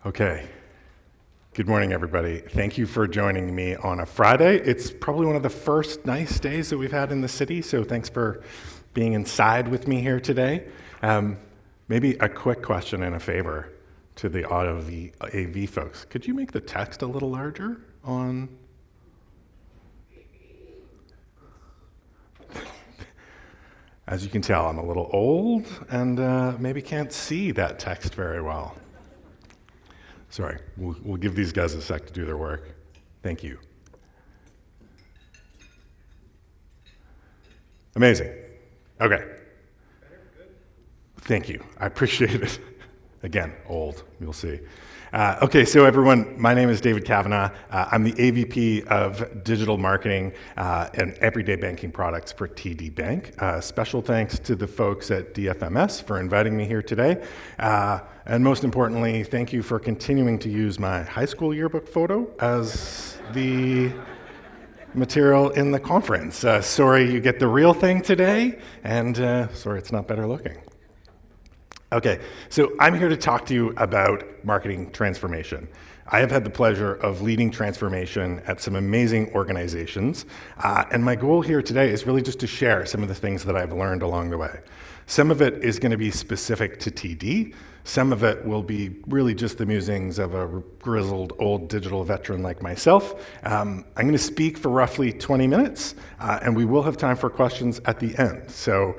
Okay. Good morning, everybody. Thank you for joining me on a Friday. It's probably one of the first nice days that we've had in the city, so thanks for being inside with me here today. Maybe a quick question and a favor to the Auto AV folks. Could you make the text a little larger on? As you can tell, I'm a little old and maybe can't see that text very well. Sorry, we'll give these guys a sec to do their work. Thank you. Amazing. Okay. Thank you. I appreciate it. Again, old, you'll see. Okay, so everyone, my name is David Kavanagh. I'm the AVP of Digital Marketing and Everyday Banking Products for TD Bank. Special thanks to the folks at DFMS for inviting me here today. And most importantly, thank you for continuing to use my high school yearbook photo as the material in the conference. Sorry you get the real thing today, and sorry it's not better looking. Okay, so I'm here to talk to you about marketing transformation. I have had the pleasure of leading transformation at some amazing organizations, and my goal here today is really just to share some of the things that I've learned along the way. Some of it is going to be specific to TD. Some of it will be really just the musings of a grizzled old digital veteran like myself. I'm going to speak for roughly 20 minutes, and we will have time for questions at the end. So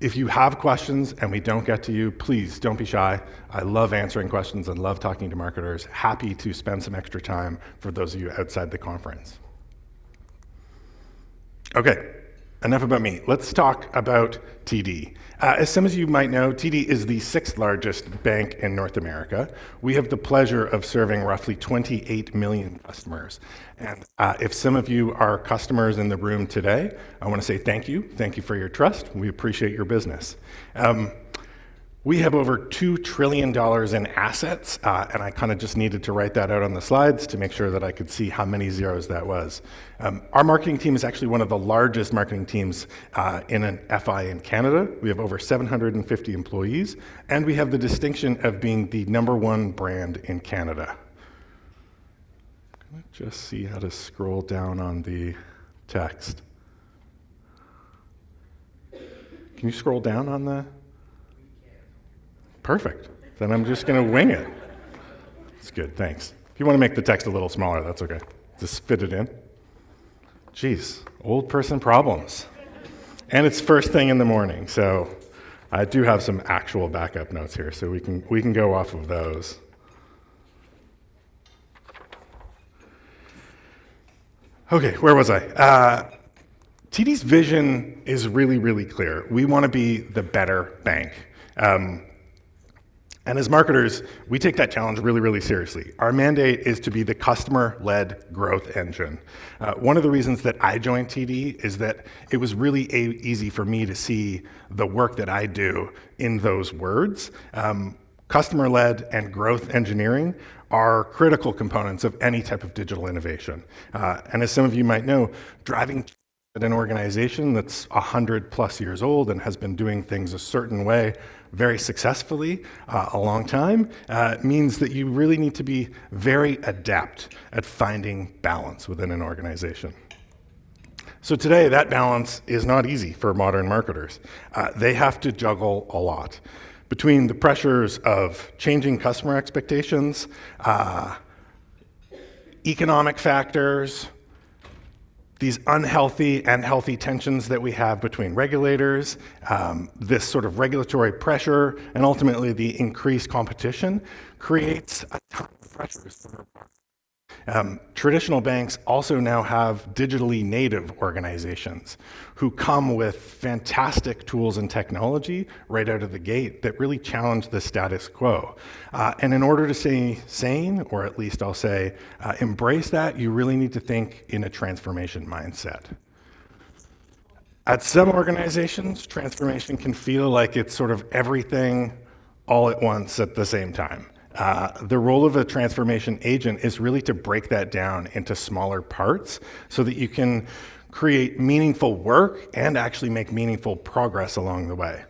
if you have questions and we don't get to you, please don't be shy. I love answering questions and love talking to marketers. Happy to spend some extra time for those of you outside the conference. Okay, enough about me. Let's talk about TD. As some of you might know, TD is the 6th largest bank in North America. We have the pleasure of serving roughly 28 million customers. And if some of you are customers in the room today, I want to say thank you. Thank you for your trust. We appreciate your business. We have over $2 trillion in assets, and I kind of just needed to write that out on the slides to make sure that I could see how many zeros that was. Our marketing team is actually one of the largest marketing teams in an FI in Canada. We have over 750 employees, and we have the distinction of being the #1 brand in Canada. Let's just see how to scroll down on the text. Can you scroll down on the? Perfect. Then I'm just going to wing it. That's good, thanks. If you want to make the text a little smaller, that's okay. Just fit it in. Jeez, old person problems. And it's first thing in the morning, so I do have some actual backup notes here, so we can go off of those. Okay, where was I? TD's vision is really, really clear. We want to be the better bank. And as marketers, we take that challenge really, really seriously. Our mandate is to be the customer-led growth engine. One of the reasons that I joined TD is that it was really easy for me to see the work that I do in those words. Customer-led and growth engineering are critical components of any type of digital innovation. And as some of you might know, driving at an organization that's 100+ years old and has been doing things a certain way very successfully a long time means that you really need to be very adept at finding balance within an organization. So today, that balance is not easy for modern marketers. They have to juggle a lot between the pressures of changing customer expectations, economic factors, these unhealthy and healthy tensions that we have between regulators, this sort of regulatory pressure, and ultimately the increased competition creates a ton of pressures for our market. Traditional banks also now have digitally native organizations who come with fantastic tools and technology right out of the gate that really challenge the status quo. And in order to stay sane, or at least I'll say embrace that, you really need to think in a transformation mindset. At some organizations, transformation can feel like it's sort of everything all at once at the same time. The role of a transformation agent is really to break that down into smaller parts so that you can create meaningful work and actually make meaningful progress along the way.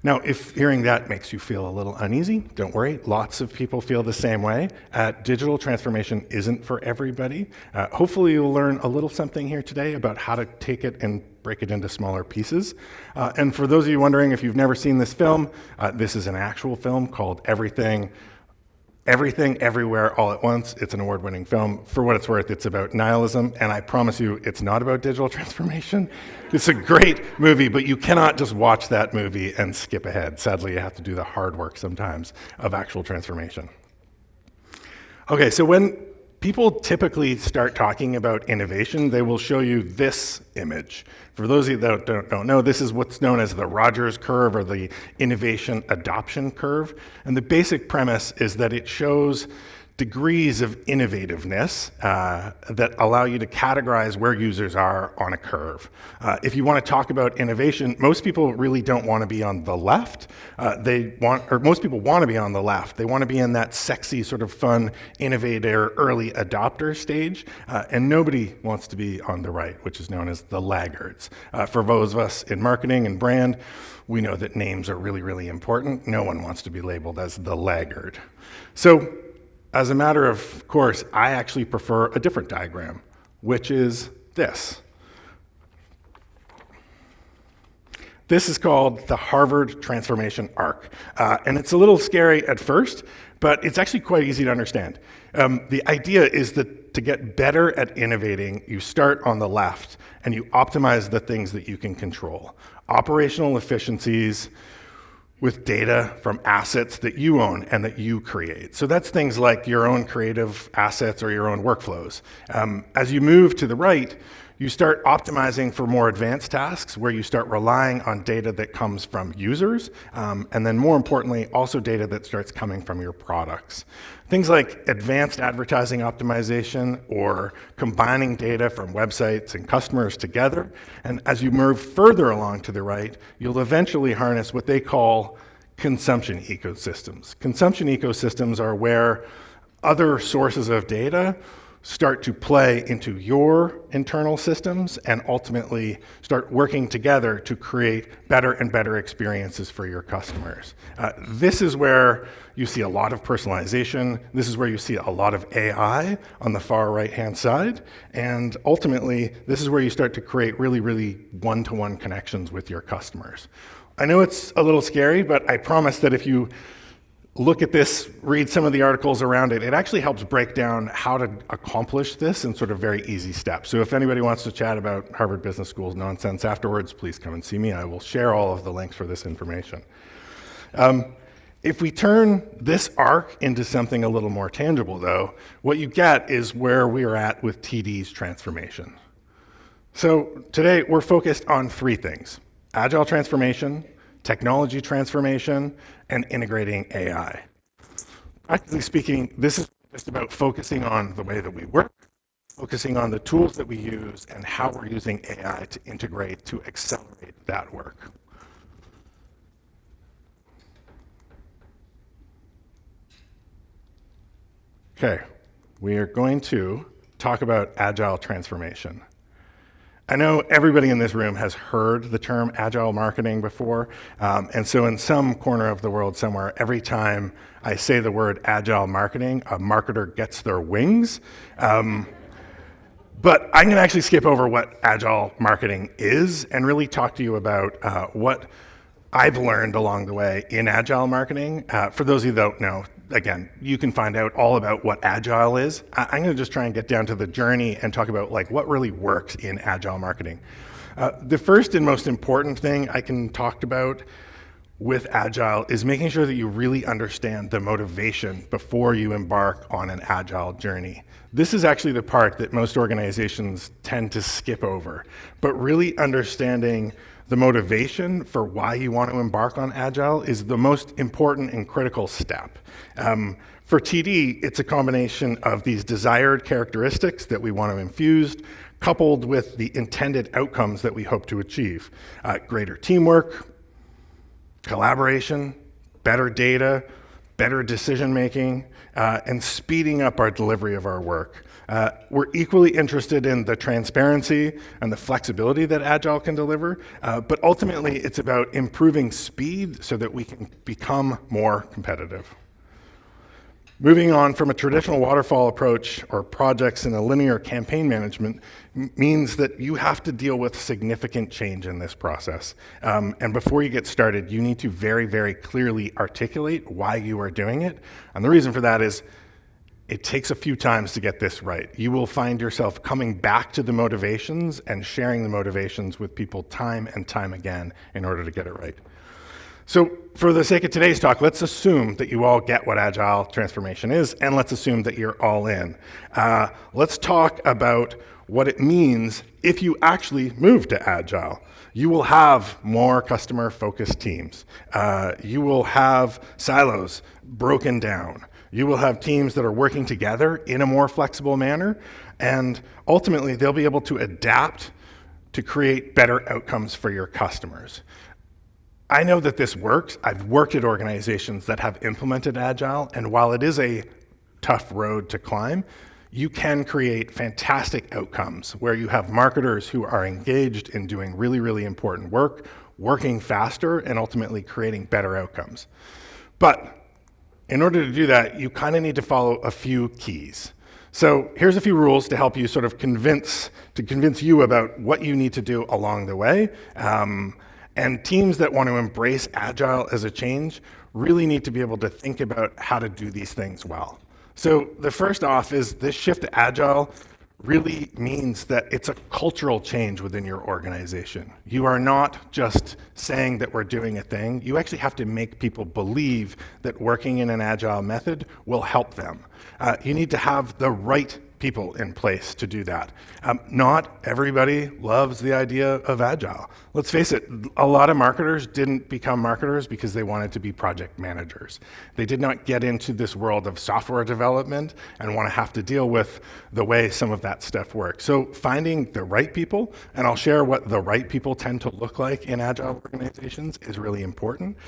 Now, if hearing that makes you feel a little uneasy, don't worry. Lots of people feel the same way. Digital transformation isn't for everybody. Hopefully you'll learn a little something here today about how to take it and break it into smaller pieces. And for those of you wondering if you've never seen this film, this is an actual film called Everything, Everywhere, All at Once. It's an award-winning film. For what it's worth, it's about nihilism, and I promise you it's not about digital transformation. It's a great movie, but you cannot just watch that movie and skip ahead. Sadly, you have to do the hard work sometimes of actual transformation. Okay, so when people typically start talking about innovation, they will show you this image. For those of you that don't know, this is what's known as the Rogers curve or the innovation adoption curve. And the basic premise is that it shows degrees of innovativeness that allow you to categorize where users are on a curve. If you want to talk about innovation, most people really don't want to be on the left. Most people want to be on the left. They want to be in that sexy, sort of fun, innovator, early adopter stage, and nobody wants to be on the right, which is known as the laggards. For those of us in marketing and brand, we know that names are really, really important. No one wants to be labeled as the laggard. So, as a matter of course, I actually prefer a different diagram, which is this. This is called the Harvard Transformation Arc, and it's a little scary at first, but it's actually quite easy to understand. The idea is that to get better at innovating, you start on the left, and you optimize the things that you can control. Operational efficiencies, with data from assets that you own and that you create. So that's things like your own creative assets or your own workflows. As you move to the right, you start optimizing for more advanced tasks where you start relying on data that comes from users, and then more importantly, also data that starts coming from your products. Things like advanced advertising optimization or combining data from websites and customers together. And as you move further along to the right, you'll eventually harness what they call consumption ecosystems. Consumption ecosystems are where other sources of data start to play into your internal systems and ultimately start working together to create better and better experiences for your customers. This is where you see a lot of personalization. This is where you see a lot of AI on the far right-hand side. And ultimately, this is where you start to create really, really one-to-one connections with your customers. I know it's a little scary, but I promise that if you look at this, read some of the articles around it, it actually helps break down how to accomplish this in sort of very easy steps. So if anybody wants to chat about Harvard Business School's nonsense afterwards, please come and see me. I will share all of the links for this information. If we turn this arc into something a little more tangible, though, what you get is where we are at with TD's transformation. So today, we're focused on three things: agile transformation, technology transformation, and integrating AI. Practically speaking, this is just about focusing on the way that we work, focusing on the tools that we use, and how we're using AI to integrate to accelerate that work. Okay, we are going to talk about agile transformation. I know everybody in this room has heard the term agile marketing before, and so in some corner of the world somewhere, every time I say the word agile marketing, a marketer gets their wings. But I'm going to actually skip over what agile marketing is and really talk to you about what I've learned along the way in agile marketing. For those of you that don't know, again, you can find out all about what agile is. I'm going to just try and get down to the journey and talk about like what really works in agile marketing. The first and most important thing I can talk about with agile is making sure that you really understand the motivation before you embark on an agile journey. This is actually the part that most organizations tend to skip over, but really understanding the motivation for why you want to embark on agile is the most important and critical step. For TD, it's a combination of these desired characteristics that we want to infuse, coupled with the intended outcomes that we hope to achieve. Greater teamwork, collaboration, better data, better decision making, and speeding up our delivery of our work. We're equally interested in the transparency and the flexibility that Agile can deliver, but ultimately it's about improving speed so that we can become more competitive. Moving on from a traditional waterfall approach or projects in a linear campaign management means that you have to deal with significant change in this process. And before you get started, you need to very, very clearly articulate why you are doing it. And the reason for that is it takes a few times to get this right. You will find yourself coming back to the motivations and sharing the motivations with people time and time again in order to get it right. So for the sake of today's talk, let's assume that you all get what Agile transformation is, and let's assume that you're all in. Let's talk about what it means if you actually move to Agile. You will have more customer-focused teams. You will have silos broken down. You will have teams that are working together in a more flexible manner, and ultimately they'll be able to adapt to create better outcomes for your customers. I know that this works. I've worked at organizations that have implemented Agile, and while it is a tough road to climb, you can create fantastic outcomes where you have marketers who are engaged in doing really, really important work, working faster, and ultimately creating better outcomes. But in order to do that, you kind of need to follow a few keys. So here's a few rules to help you sort of convince you about what you need to do along the way. And teams that want to embrace Agile as a change really need to be able to think about how to do these things well. So the first off is this shift to Agile really means that it's a cultural change within your organization. You are not just saying that we're doing a thing. You actually have to make people believe that working in an Agile method will help them. You need to have the right people in place to do that. Not everybody loves the idea of Agile. Let's face it, a lot of marketers didn't become marketers because they wanted to be project managers. They did not get into this world of software development and want to have to deal with the way some of that stuff works. So finding the right people, and I'll share what the right people tend to look like in Agile organizations, is really important.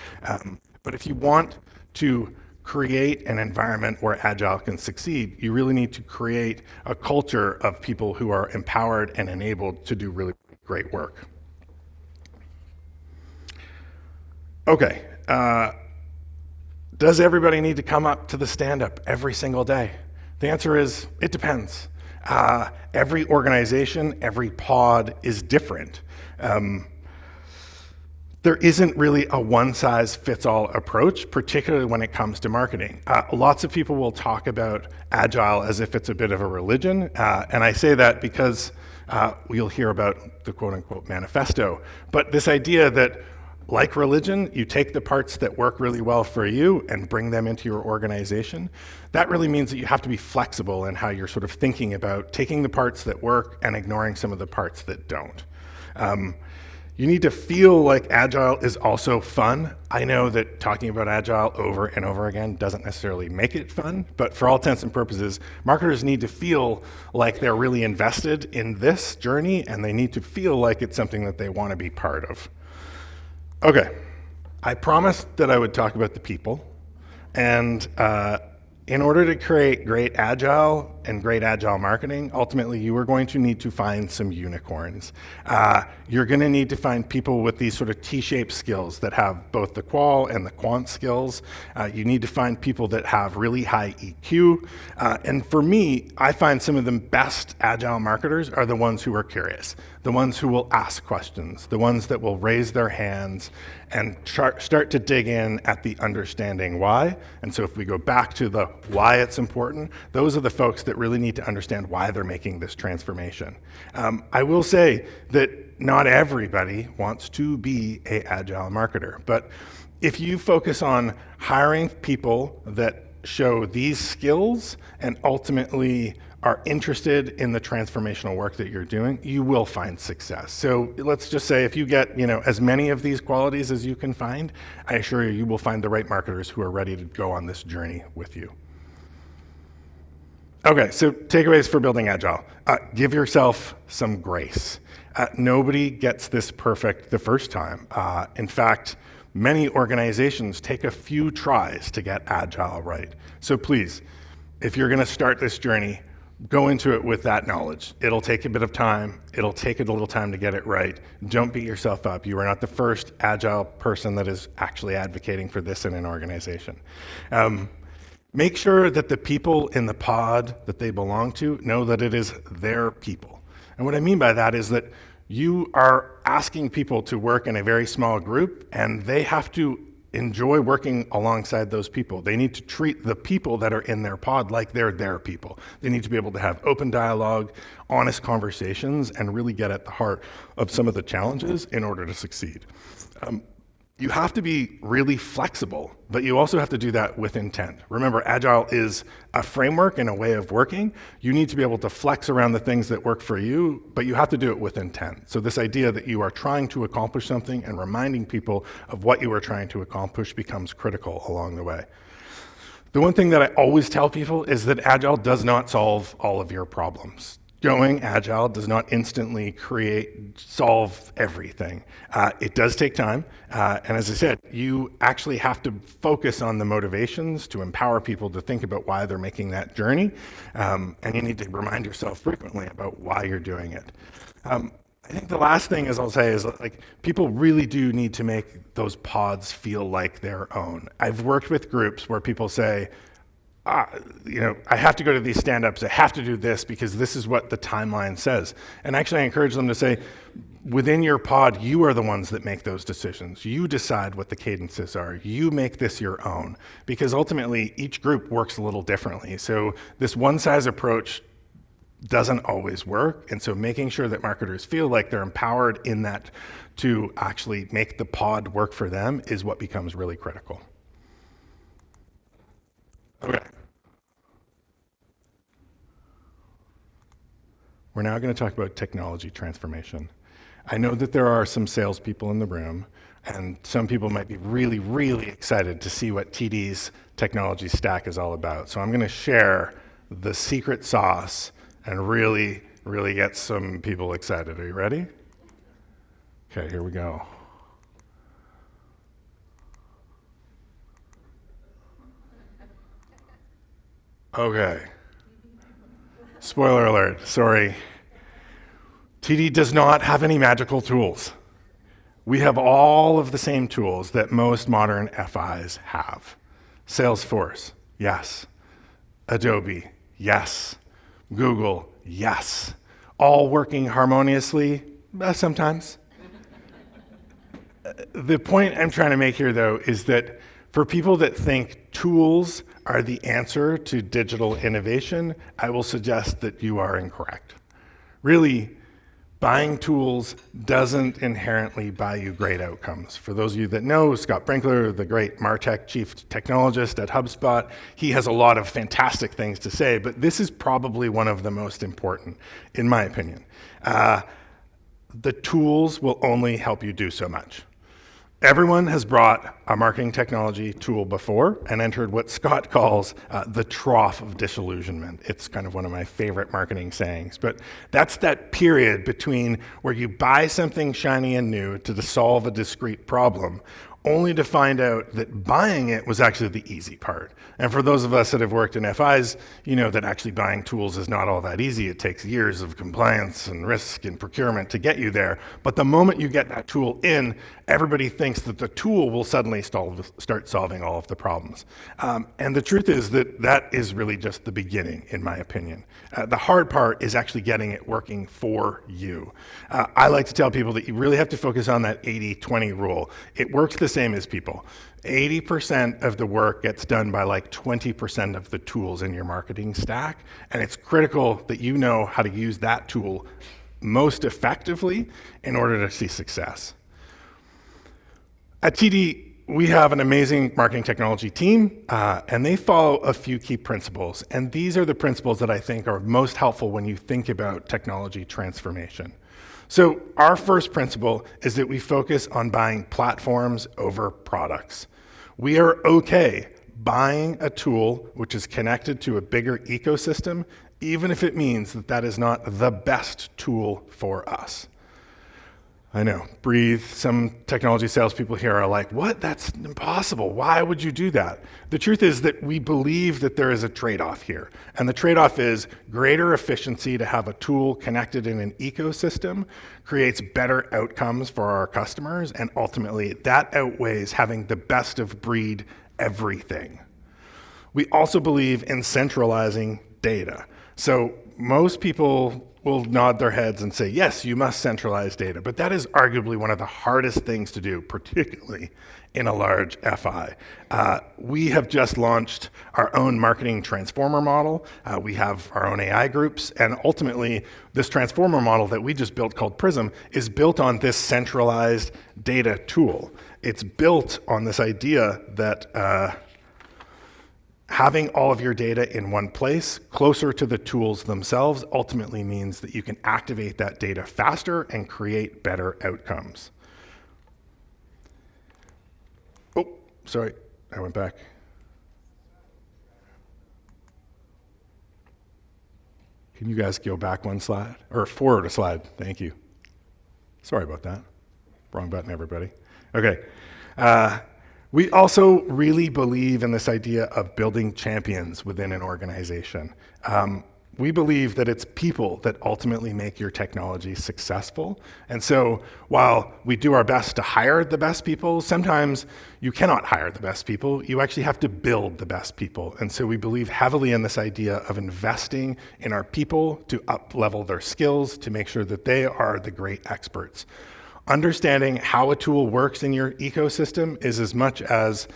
But if you want to create an environment where Agile can succeed, you really need to create a culture of people who are empowered and enabled to do really great work. Okay, does everybody need to come up to the stand-up every single day? The answer is, it depends. Every organization, every pod is different. There isn't really a one-size-fits-all approach, particularly when it comes to marketing. Lots of people will talk about Agile as if it's a bit of a religion, and I say that because you'll hear about the quote-unquote manifesto. But this idea that, like religion, you take the parts that work really well for you and bring them into your organization, that really means that you have to be flexible in how you're sort of thinking about taking the parts that work and ignoring some of the parts that don't. You need to feel like Agile is also fun. I know that talking about Agile over and over again doesn't necessarily make it fun, but for all intents and purposes, marketers need to feel like they're really invested in this journey, and they need to feel like it's something that they want to be part of. Okay, I promised that I would talk about the people, and in order to create great Agile and great Agile marketing, ultimately you are going to need to find some unicorns. You're going to need to find people with these sort of T-shaped skills that have both the qual and the quant skills. You need to find people that have really high EQ. And for me, I find some of the best Agile marketers are the ones who are curious, the ones who will ask questions, the ones that will raise their hands and start to dig in at the understanding why. And so if we go back to the why it's important, those are the folks that really need to understand why they're making this transformation. I will say that not everybody wants to be an Agile marketer, but if you focus on hiring people that show these skills and ultimately are interested in the transformational work that you're doing, you will find success. So let's just say if you get as many of these qualities as you can find, I assure you will find the right marketers who are ready to go on this journey with you. Okay, so takeaways for building Agile. Give yourself some grace. Nobody gets this perfect the first time. In fact, Many organizations take a few tries to get Agile right. So please, if you're going to start this journey, go into it with that knowledge. It'll take a bit of time. It'll take a little time to get it right. Don't beat yourself up. You are not the first Agile person that is actually advocating for this in an organization. Make sure that the people in the pod that they belong to know that it is their people. And what I mean by that is that you are asking people to work in a very small group, and they have to enjoy working alongside those people. They need to treat the people that are in their pod like they're their people. They need to be able to have open dialogue, honest conversations, and really get at the heart of some of the challenges in order to succeed. You have to be really flexible, but you also have to do that with intent. Remember, Agile is a framework and a way of working. You need to be able to flex around the things that work for you, but you have to do it with intent. So this idea that you are trying to accomplish something and reminding people of what you are trying to accomplish becomes critical along the way. The one thing that I always tell people is that Agile does not solve all of your problems. Going Agile does not instantly solve everything. It does take time. And as I said, you actually have to focus on the motivations to empower people to think about why they're making that journey. And you need to remind yourself frequently about why you're doing it. I think the last thing is I'll say is like people really do need to make those pods feel like their own. I've worked with groups where people say, I have to go to these stand-ups, I have to do this because this is what the timeline says. And actually I encourage them to say, within your pod, you are the ones that make those decisions. You decide what the cadences are. You make this your own. Because ultimately, each group works a little differently. So this one-size approach doesn't always work. And so making sure that marketers feel like they're empowered in that to actually make the pod work for them is what becomes really critical. Okay. We're now going to talk about technology transformation. I know that there are some salespeople in the room, and some people might be really, really excited to see what TD's technology stack is all about. So I'm going to share the secret sauce and really, really get some people excited. Are you ready? Okay, here we go. Okay. Spoiler alert, sorry. TD does not have any magical tools. We have all of the same tools that most modern FIs have. Salesforce, yes. Adobe, yes. Google, yes. All working harmoniously, sometimes. The point I'm trying to make here, though, is that for people that think tools are the answer to digital innovation, I will suggest that you are incorrect. Really, buying tools doesn't inherently buy you great outcomes. For those of you that know Scott Brinkler, the great MarTech chief technologist at HubSpot, he has a lot of fantastic things to say, but this is probably one of the most important, in my opinion. The tools will only help you do so much. Everyone has brought a marketing technology tool before and entered what Scott calls the trough of disillusionment. It's kind of one of my favorite marketing sayings, but that's that period between where you buy something shiny and new to solve a discrete problem, only to find out that buying it was actually the easy part. And for those of us that have worked in FIs, you know that actually buying tools is not all that easy. It takes years of compliance and risk and procurement to get you there. But the moment you get that tool in, everybody thinks that the tool will suddenly start solving all of the problems. And the truth is that that is really just the beginning, in my opinion. The hard part is actually getting it working for you. I like to tell people that you really have to focus on that 80-20 rule. It works the same as people. 80% of the work gets done by like 20% of the tools in your marketing stack, and it's critical that you know how to use that tool most effectively in order to see success. At TD, we have an amazing marketing technology team, and they follow a few key principles, and these are the principles that I think are most helpful when you think about technology transformation. So our first principle is that we focus on buying platforms over products. We are okay buying a tool which is connected to a bigger ecosystem, even if it means that that is not the best tool for us. I know, breathe. Some technology salespeople here are like, what? That's impossible. Why would you do that? The truth is that we believe that there is a trade-off here. And the trade-off is greater efficiency to have a tool connected in an ecosystem creates better outcomes for our customers. And ultimately, that outweighs having the best of breed everything. We also believe in centralizing data. So most people will nod their heads and say, yes, you must centralize data, but that is arguably one of the hardest things to do, particularly in a large FI. We have just launched our own marketing transformer model. We have our own AI groups, and ultimately, this transformer model that we just built called Prism is built on this centralized data tool. It's built on this idea that having all of your data in one place, closer to the tools themselves, ultimately means that you can activate that data faster and create better outcomes. Oh, sorry, I went back. Can you guys go back one slide? Or forward a slide, thank you. Sorry about that. Wrong button, everybody. Okay. We also really believe in this idea of building champions within an organization. We believe that it's people that ultimately make your technology successful. And so while we do our best to hire the best people, sometimes you cannot hire the best people. You actually have to build the best people. And so we believe heavily in this idea of investing in our people to up-level their skills to make sure that they are the great experts. Understanding how a tool works in your ecosystem is as much as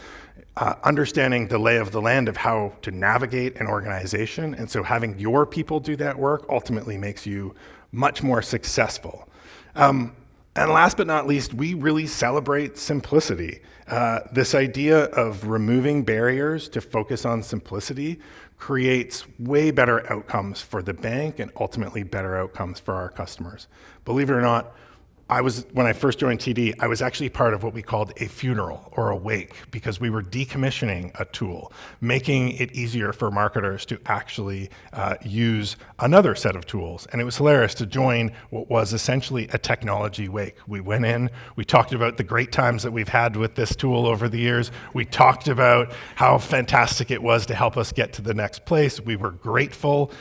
understanding the lay of the land of how to navigate an organization. And so having your people do that work ultimately makes you much more successful. And last but not least, we really celebrate simplicity. This idea of removing barriers to focus on simplicity creates way better outcomes for the bank and ultimately better outcomes for our customers. Believe it or not, when I first joined TD, I was actually part of what we called a funeral or a wake because we were decommissioning a tool, making it easier for marketers to actually use another set of tools. And it was hilarious to join what was essentially a technology wake. We went in, we talked about the great times that we've had with this tool over the years. We talked about how fantastic it was to help us get to the next place. We were grateful.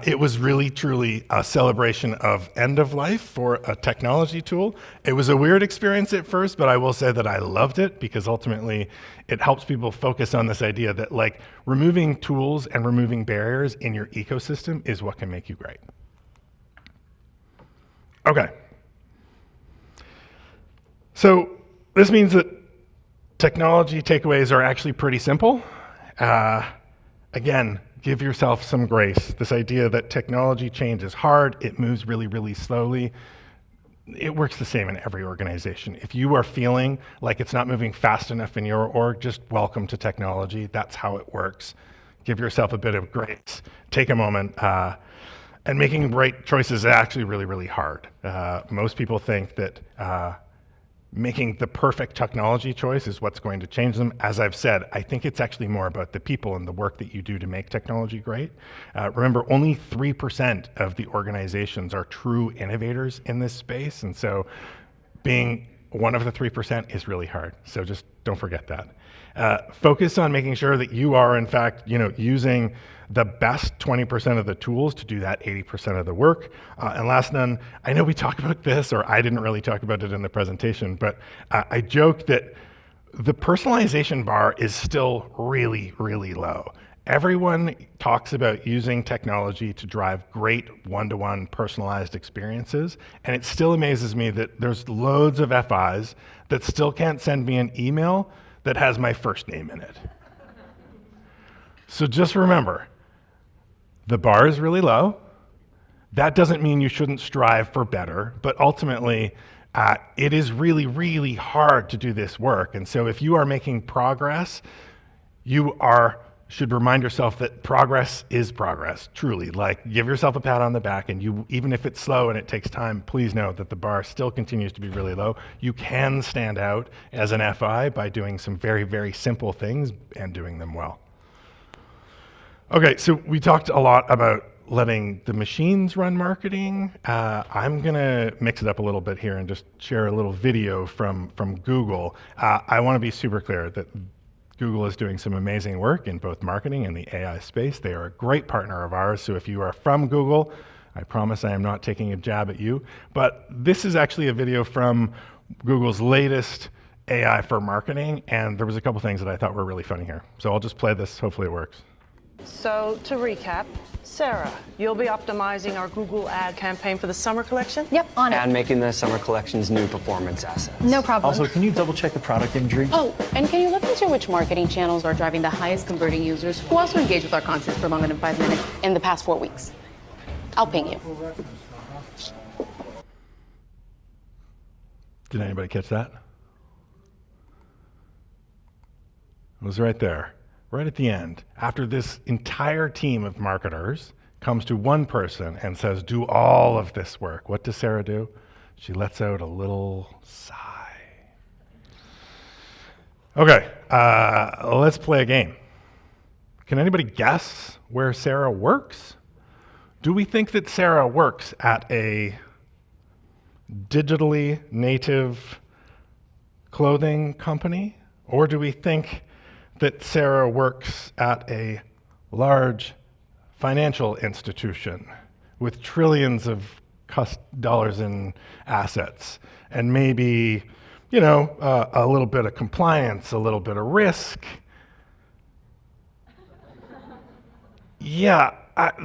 It was really, truly a celebration of end of life for a technology tool. It was a weird experience at first, but I will say that I loved it because ultimately it helps people focus on this idea that like removing tools and removing barriers in your ecosystem is what can make you great. Okay. So this means that technology takeaways are actually pretty simple. Again, give yourself some grace. This idea that technology change is hard, it moves really, really slowly. It works the same in every organization. If you are feeling like it's not moving fast enough in your org, just welcome to technology. That's how it works. Give yourself a bit of grace. Take a moment. And making right choices is actually really, really hard. Most people think that making the perfect technology choice is what's going to change them. As I've said, I think it's actually more about the people and the work that you do to make technology great. Remember, only 3% of the organizations are true innovators in this space, and so being one of the 3% is really hard. So just don't forget that. Focus on making sure that you are, in fact, using the best 20% of the tools to do that 80% of the work. And last none, I know we talk about this, or I didn't really talk about it in the presentation, but I joke that the personalization bar is still really, really low. Everyone talks about using technology to drive great one-to-one personalized experiences, and it still amazes me that there's loads of FIs that still can't send me an email that has my first name in it. So just remember, the bar is really low. That doesn't mean you shouldn't strive for better, but ultimately, it is really, really hard to do this work. And so if you are making progress, you should remind yourself that progress is progress, truly. Like, give yourself a pat on the back, and even if it's slow and it takes time, please know that the bar still continues to be really low. You can stand out as an FI by doing some very, very simple things and doing them well. Okay, so we talked a lot about letting the machines run marketing. I'm gonna mix it up a little bit here and just share a little video from Google. I wanna be super clear that Google is doing some amazing work in both marketing and the AI space. They are a great partner of ours, so if you are from Google, I promise I am not taking a jab at you, but this is actually a video from Google's latest AI for marketing, and there was a couple things that I thought were really funny here. So I'll just play this, hopefully it works. So to recap, Sarah, you'll be optimizing our Google ad campaign for the summer collection? Yep, on it. And making the summer collection's new performance assets. No problem. Also, can you double check the product imagery? Oh, and can you look into which marketing channels are driving the highest converting users who also engage with our content for longer than 5 minutes in the past 4 weeks? I'll ping you. Did anybody catch that? It was right there, right at the end. After this entire team of marketers comes to one person and says, do all of this work, what does Sarah do? She lets out a little sigh. Okay, let's play a game. Can anybody guess where Sarah works? Do we think that Sarah works at a digitally native clothing company? Or do we think that Sarah works at a large financial institution with trillions of dollars in assets and maybe, you know, a little bit of compliance, a little bit of risk? Yeah,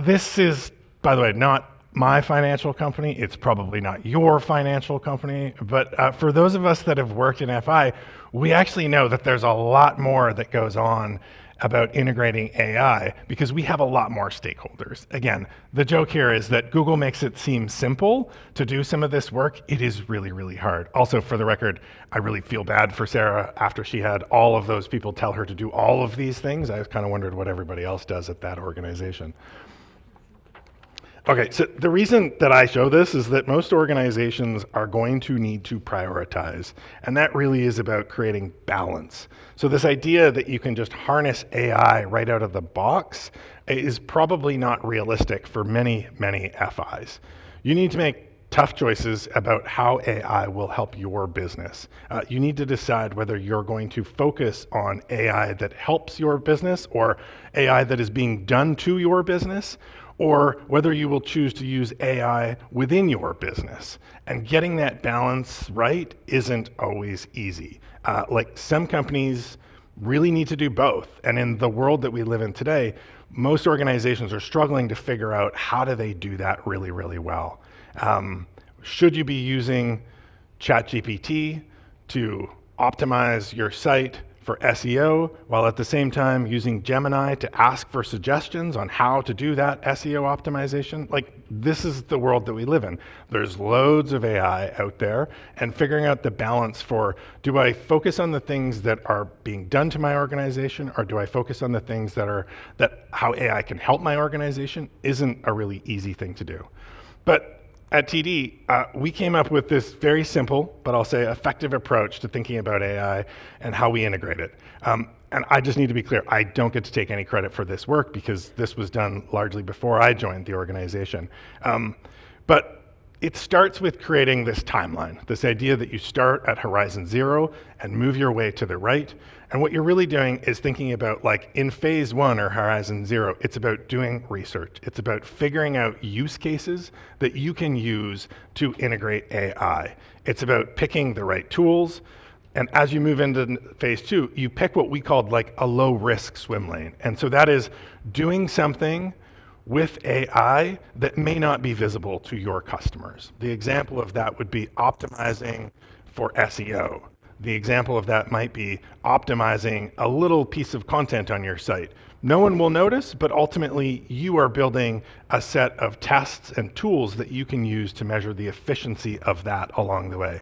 this is, by the way, not my financial company. It's probably not your financial company. But for those of us that have worked in FI, we actually know that there's a lot more that goes on about integrating AI because we have a lot more stakeholders. Again, the joke here is that Google makes it seem simple to do some of this work. It is really, really hard. Also, for the record, I really feel bad for Sarah after she had all of those people tell her to do all of these things. I kind of wondered what everybody else does at that organization. Okay, so the reason that I show this is that most organizations are going to need to prioritize, and that really is about creating balance. So this idea that you can just harness AI right out of the box is probably not realistic for many, many FIs. You need to make tough choices about how AI will help your business. You need to decide whether you're going to focus on AI that helps your business or AI that is being done to your business, or whether you will choose to use AI within your business. And getting that balance right isn't always easy. Like some companies really need to do both. And in the world that we live in today, most organizations are struggling to figure out how do they do that really, really well. Should you be using ChatGPT to optimize your site for SEO, while at the same time using Gemini to ask for suggestions on how to do that SEO optimization? Like, this is the world that we live in. There's loads of AI out there, and figuring out the balance for, do I focus on the things that are being done to my organization, or do I focus on the things that how AI can help my organization, isn't a really easy thing to do. But at TD, we came up with this very simple, but I'll say effective approach to thinking about AI and how we integrate it. And I just need to be clear, I don't get to take any credit for this work because this was done largely before I joined the organization. But it starts with creating this timeline, this idea that you start at horizon 0 and move your way to the right. And what you're really doing is thinking about, like, in phase 1 or horizon 0, it's about doing research. It's about figuring out use cases that you can use to integrate AI. It's about picking the right tools. And as you move into phase 2, you pick what we called like a low risk swim lane. And so that is doing something with AI that may not be visible to your customers. The example of that would be optimizing for SEO. The example of that might be optimizing a little piece of content on your site. No one will notice, but ultimately you are building a set of tests and tools that you can use to measure the efficiency of that along the way.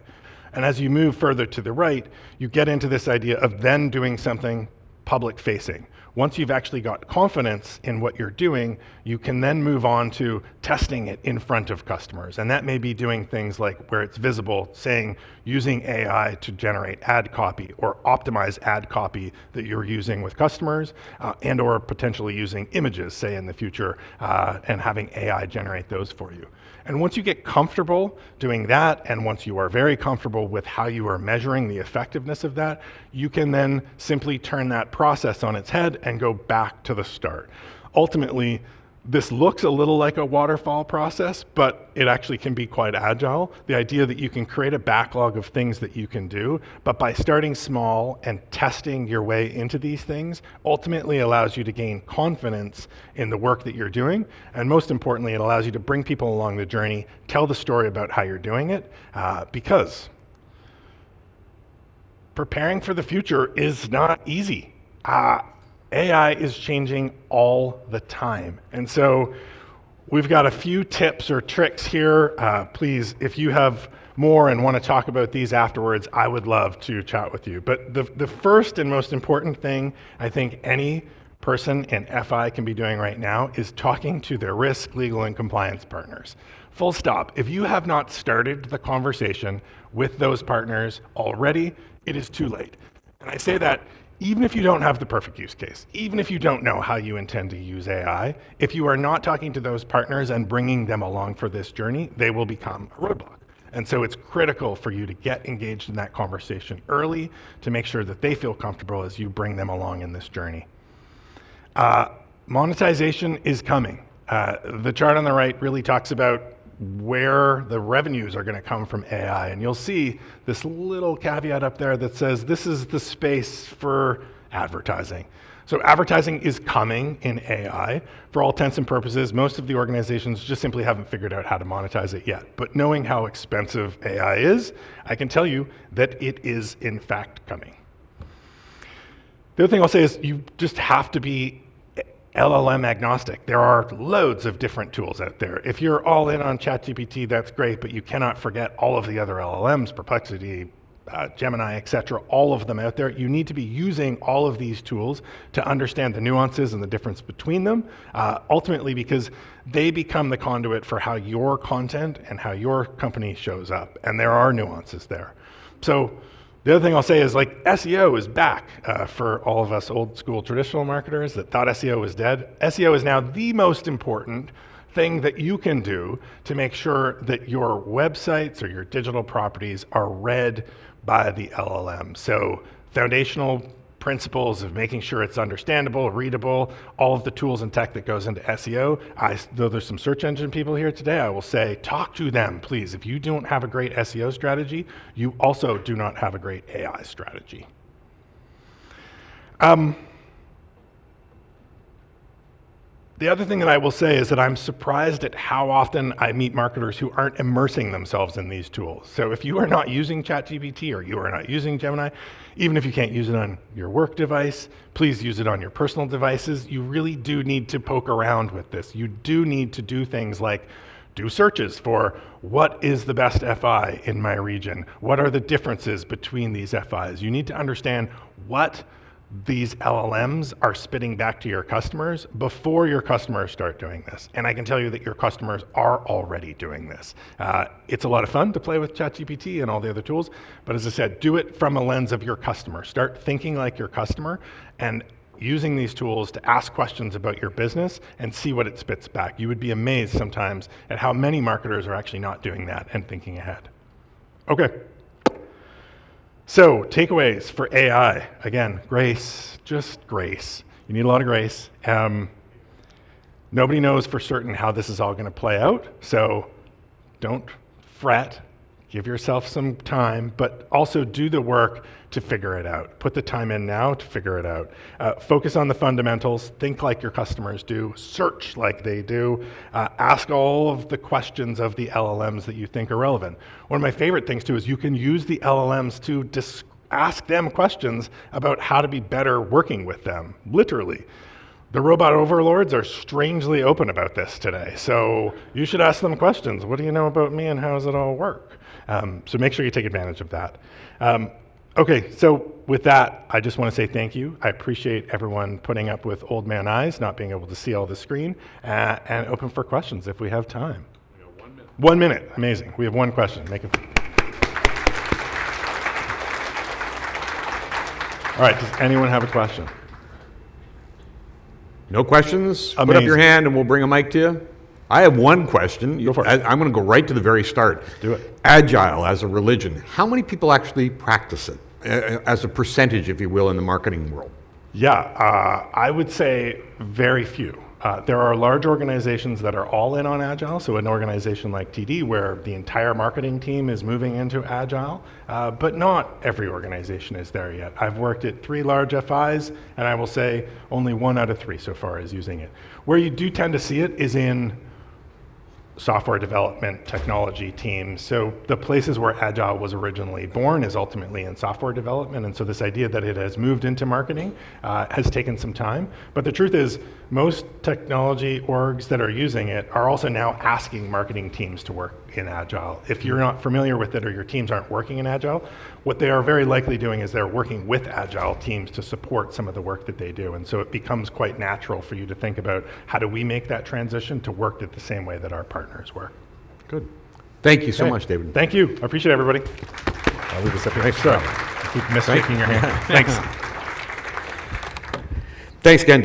And as you move further to the right, you get into this idea of then doing something public facing, Once you've actually got confidence in what you're doing, you can then move on to testing it in front of customers. And that may be doing things like where it's visible, saying using AI to generate ad copy or optimize ad copy that you're using with customers, and or potentially using images, say in the future, and having AI generate those for you. And once you get comfortable doing that, and once you are very comfortable with how you are measuring the effectiveness of that, you can then simply turn that process on its head and go back to the start. Ultimately, this looks a little like a waterfall process, but it actually can be quite agile. The idea that you can create a backlog of things that you can do, but by starting small and testing your way into these things, ultimately allows you to gain confidence in the work that you're doing. And most importantly, it allows you to bring people along the journey, tell the story about how you're doing it, because preparing for the future is not easy. AI is changing all the time. And so we've got a few tips or tricks here. Please, if you have more and want to talk about these afterwards, I would love to chat with you. But the first and most important thing I think any person in FI can be doing right now is talking to their risk, legal, and compliance partners. Full stop. If you have not started the conversation with those partners already, it is too late. And I say that even if you don't have the perfect use case, even if you don't know how you intend to use AI, if you are not talking to those partners and bringing them along for this journey, they will become a roadblock. And so it's critical for you to get engaged in that conversation early to make sure that they feel comfortable as you bring them along in this journey. Monetization is coming. The chart on the right really talks about where the revenues are going to come from AI. And you'll see this little caveat up there that says this is the space for advertising. So advertising is coming in AI. For all intents and purposes, most of the organizations just simply haven't figured out how to monetize it yet. But knowing how expensive AI is, I can tell you that it is in fact coming. The other thing I'll say is you just have to be LLM agnostic. There are loads of different tools out there. If you're all in on ChatGPT, that's great, but you cannot forget all of the other LLMs, Perplexity, Gemini, etc., all of them out there. You need to be using all of these tools to understand the nuances and the difference between them, ultimately because they become the conduit for how your content and how your company shows up, and there are nuances there. So the other thing I'll say is like SEO is back for all of us old school traditional marketers that thought SEO was dead. SEO is now the most important thing that you can do to make sure that your websites or your digital properties are read by the LLM. So foundational principles of making sure it's understandable, readable, all of the tools and tech that goes into SEO. Though there's some search engine people here today, I will say, talk to them, please. If you don't have a great SEO strategy, you also do not have a great AI strategy. The other thing that I will say is that I'm surprised at how often I meet marketers who aren't immersing themselves in these tools. So if you are not using ChatGPT or you are not using Gemini, even if you can't use it on your work device, please use it on your personal devices. You really do need to poke around with this. You do need to do things like do searches for what is the best FI in my region? What are the differences between these FIs? You need to understand what these LLMs are spitting back to your customers before your customers start doing this. And I can tell you that your customers are already doing this. It's a lot of fun to play with ChatGPT and all the other tools, but as I said, do it from a lens of your customer. Start thinking like your customer and using these tools to ask questions about your business and see what it spits back. You would be amazed sometimes at how many marketers are actually not doing that and thinking ahead. Okay. So, takeaways for AI. Again, grace, just grace. You need a lot of grace. Nobody knows for certain how this is all going to play out, so don't fret. Give yourself some time, but also do the work to figure it out. Put the time in now to figure it out. Focus on the fundamentals. Think like your customers do. Search like they do. Ask all of the questions of the LLMs that you think are relevant. One of my favorite things too is you can use the LLMs to ask them questions about how to be better working with them, literally. The robot overlords are strangely open about this today, so you should ask them questions. What do you know about me and how does it all work? So make sure you take advantage of that. Okay, so with that, I just want to say thank you. I appreciate everyone putting up with old man eyes, not being able to see all the screen, and open for questions if we have time. We got 1 minute. 1 minute, amazing. We have one question. Make it. All right, does anyone have a question? No questions? Put up Amazing. your hand and we'll bring a mic to you. I have one question. Go for it. I'm going to go right to the very start. Do it. Agile as a religion. How many people actually practice it as a percentage, if you will, in the marketing world? Yeah, I would say very few. There are large organizations that are all in on Agile, so an organization like TD where the entire marketing team is moving into Agile, but not every organization is there yet. I've worked at 3 large FIs, and I will say only 1 out of 3 so far is using it. Where you do tend to see it is in software development technology teams. So the places where Agile was originally born is ultimately in software development. And so this idea that it has moved into marketing has taken some time. But the truth is most technology orgs that are using it are also now asking marketing teams to work in Agile. If you're not familiar with it or your teams aren't working in Agile, what they are very likely doing is they're working with Agile teams to support some of the work that they do. And so it becomes quite natural for you to think about how do we make that transition to work it the same way that our partners work. Good. Thank you so Okay. much, David. Thank you. I appreciate it, everybody. I'll leave this up here. Nice job. Keep misshaking your hand. Thanks. Thanks again,